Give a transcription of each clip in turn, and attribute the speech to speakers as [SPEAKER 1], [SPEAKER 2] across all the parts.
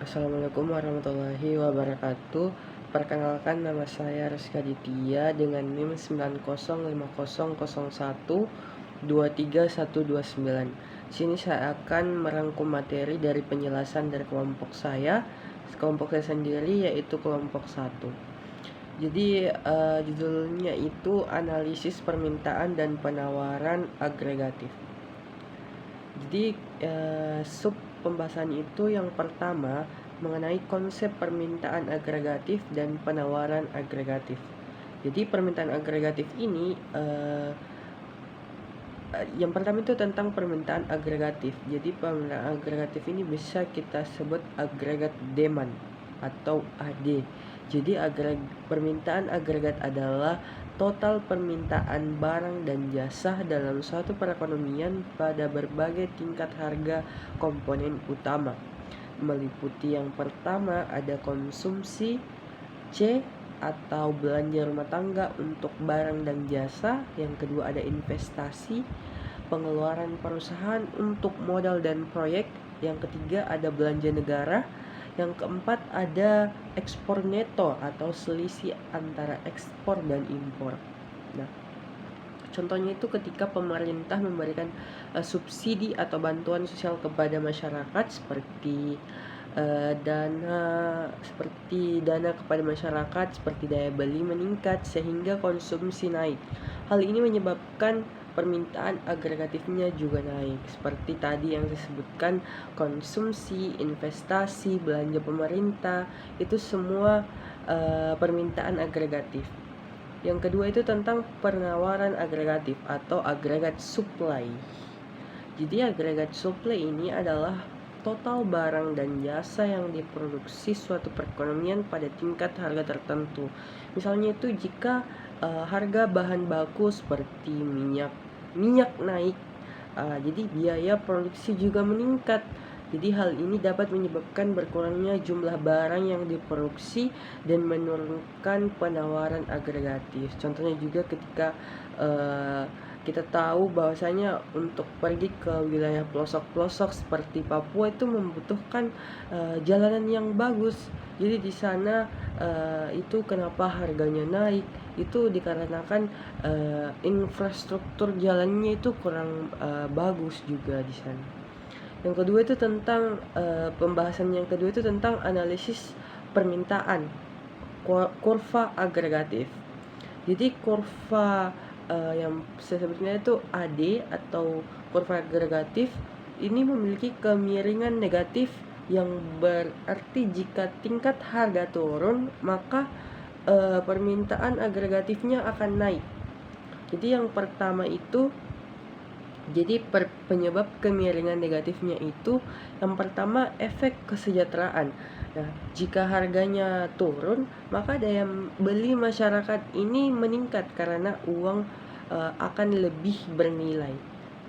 [SPEAKER 1] Assalamualaikum warahmatullahi wabarakatuh. Perkenalkan, nama saya Rizky Aditya dengan NIM 905001 23129. Sini saya akan merangkum materi dari penjelasan dari kelompok saya sendiri, yaitu kelompok 1. Jadi judulnya itu analisis permintaan dan penawaran agregatif. Jadi sub pembahasan itu yang pertama mengenai konsep permintaan agregatif dan penawaran agregatif. Jadi permintaan agregatif ini yang pertama itu tentang permintaan agregatif. Jadi permintaan agregatif ini bisa kita sebut agregat demand atau AD. Jadi permintaan agregat adalah total permintaan barang dan jasa dalam suatu perekonomian pada berbagai tingkat harga komponen utama. Meliputi yang pertama ada konsumsi, C atau belanja rumah tangga untuk barang dan jasa. Yang kedua ada investasi, pengeluaran perusahaan untuk modal dan proyek. Yang ketiga ada belanja negara. Yang keempat ada ekspor neto atau selisih antara ekspor dan impor. Nah, contohnya itu ketika pemerintah memberikan subsidi atau bantuan sosial kepada masyarakat seperti dana kepada masyarakat, seperti daya beli meningkat sehingga konsumsi naik. Hal ini menyebabkan permintaan agregatifnya juga naik. Seperti tadi yang disebutkan, konsumsi, investasi, belanja pemerintah, itu semua permintaan agregatif. Yang kedua itu tentang penawaran agregatif atau agregat supply. Jadi agregat supply ini adalah total barang dan jasa yang diproduksi suatu perekonomian pada tingkat harga tertentu. Misalnya itu jika harga bahan baku seperti minyak naik, jadi biaya produksi juga meningkat. Jadi hal ini dapat menyebabkan berkurangnya jumlah barang yang diproduksi dan menurunkan penawaran agregatif. Contohnya juga ketika kita tahu bahwasanya untuk pergi ke wilayah pelosok-pelosok seperti Papua itu membutuhkan jalanan yang bagus. Jadi di sana itu kenapa harganya naik, itu dikarenakan infrastruktur jalannya itu kurang bagus juga di sana. Yang kedua itu tentang pembahasan yang kedua itu tentang analisis permintaan, kurva agregatif. Jadi kurva yang saya sebutnya itu AD atau kurva agregatif ini memiliki kemiringan negatif, yang berarti jika tingkat harga turun maka permintaan agregatifnya akan naik. Jadi yang pertama itu, jadi penyebab kemiringan negatifnya itu yang pertama efek kesejahteraan. Nah, jika harganya turun, maka daya beli masyarakat ini meningkat karena uang akan lebih bernilai.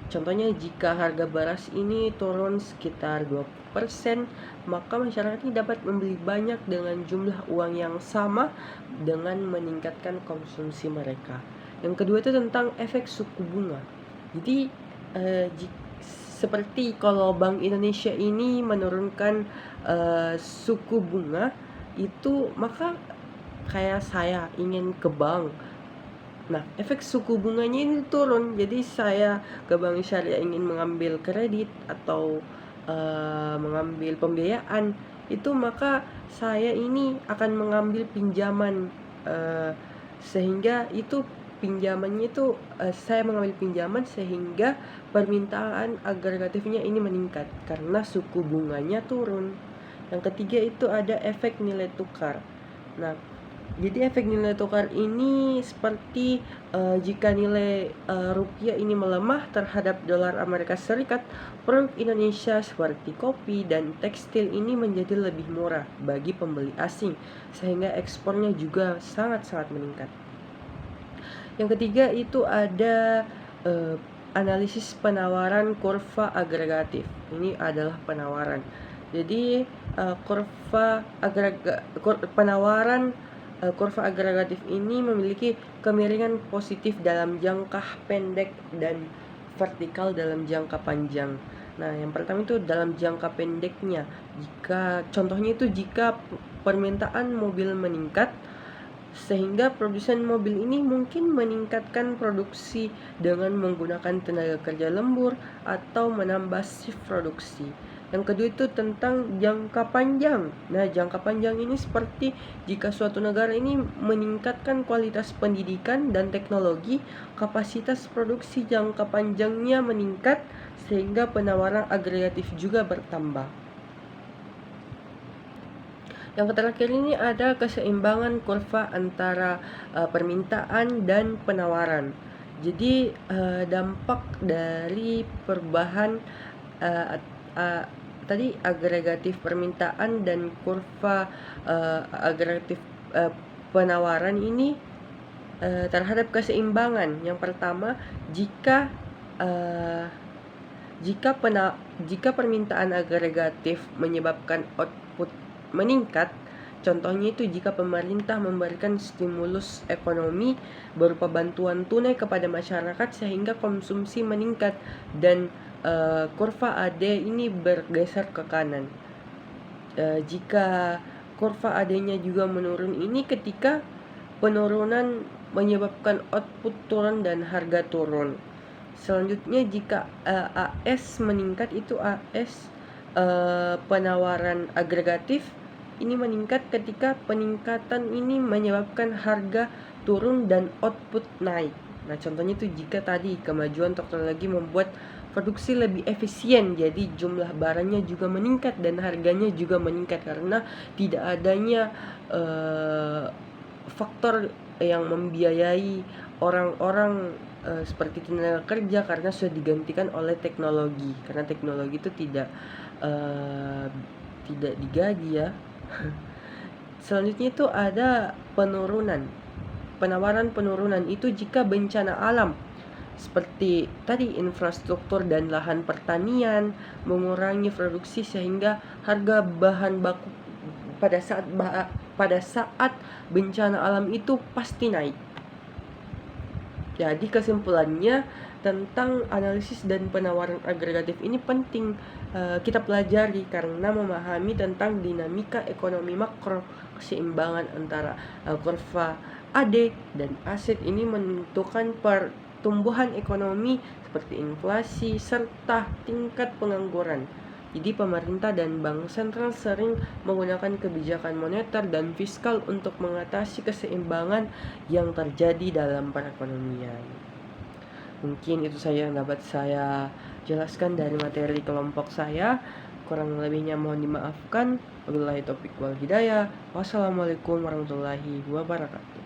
[SPEAKER 1] Contohnya jika harga beras ini turun sekitar 20%, maka masyarakat ini dapat membeli banyak dengan jumlah uang yang sama dengan meningkatkan konsumsi mereka. Yang kedua itu tentang efek suku bunga. Jadi seperti kalau Bank Indonesia ini menurunkan suku bunga itu, maka kayak saya ingin ke bank. Nah, efek suku bunganya ini turun. Jadi saya ke bank syariah ingin mengambil kredit atau mengambil pembiayaan, itu maka saya ini akan mengambil pinjaman, sehingga itu pinjamannya itu saya mengambil pinjaman sehingga permintaan agregatifnya ini meningkat karena suku bunganya turun. Yang ketiga itu ada efek nilai tukar. Nah, jadi efek nilai tukar ini seperti jika nilai rupiah ini melemah terhadap dolar Amerika Serikat, produk Indonesia seperti kopi dan tekstil ini menjadi lebih murah bagi pembeli asing, sehingga ekspornya juga sangat-sangat meningkat. Yang ketiga itu ada analisis penawaran kurva agregatif. Ini adalah penawaran. Jadi penawaran kurva agregatif ini memiliki kemiringan positif dalam jangka pendek dan vertikal dalam jangka panjang. Nah, yang pertama itu dalam jangka pendeknya. Contohnya itu jika permintaan mobil meningkat, sehingga produsen mobil ini mungkin meningkatkan produksi dengan menggunakan tenaga kerja lembur atau menambah shift produksi. Yang kedua itu tentang jangka panjang. Nah, jangka panjang ini seperti jika suatu negara ini meningkatkan kualitas pendidikan dan teknologi, kapasitas produksi jangka panjangnya meningkat sehingga penawaran agregatif juga bertambah. Yang terakhir ini ada keseimbangan kurva antara permintaan dan penawaran. Jadi dampak dari perubahan uh, uh, tadi agregatif permintaan dan kurva agregatif penawaran ini terhadap keseimbangan. Yang pertama, jika uh, jika permintaan agregatif menyebabkan output meningkat, contohnya itu jika pemerintah memberikan stimulus ekonomi berupa bantuan tunai kepada masyarakat sehingga konsumsi meningkat dan kurva AD ini bergeser ke kanan. Jika kurva AD-nya juga menurun ini ketika penurunan menyebabkan output turun dan harga turun. Selanjutnya jika AS meningkat itu AS penawaran agregatif ini meningkat ketika peningkatan ini menyebabkan harga turun dan output naik. Nah, contohnya itu jika tadi kemajuan teknologi membuat produksi lebih efisien, jadi jumlah barangnya juga meningkat dan harganya juga meningkat karena tidak adanya faktor yang membiayai orang-orang seperti tenaga kerja karena sudah digantikan oleh teknologi, karena teknologi itu tidak digaji ya. Selanjutnya itu ada penawaran penurunan itu jika bencana alam seperti tadi infrastruktur dan lahan pertanian mengurangi produksi sehingga harga bahan baku pada saat bencana alam itu pasti naik. Jadi kesimpulannya tentang analisis dan penawaran agregatif ini penting kita pelajari karena memahami tentang dinamika ekonomi makro, keseimbangan antara kurva AD dan aset ini menentukan pertumbuhan ekonomi seperti inflasi serta tingkat pengangguran. Jadi pemerintah dan bank sentral sering menggunakan kebijakan moneter dan fiskal untuk mengatasi keseimbangan yang terjadi dalam perekonomian. Mungkin itu saja yang dapat saya jelaskan dari materi kelompok saya. Kurang lebihnya mohon dimaafkan. Wabillahi taufiq wal hidayah. Wassalamualaikum warahmatullahi wabarakatuh.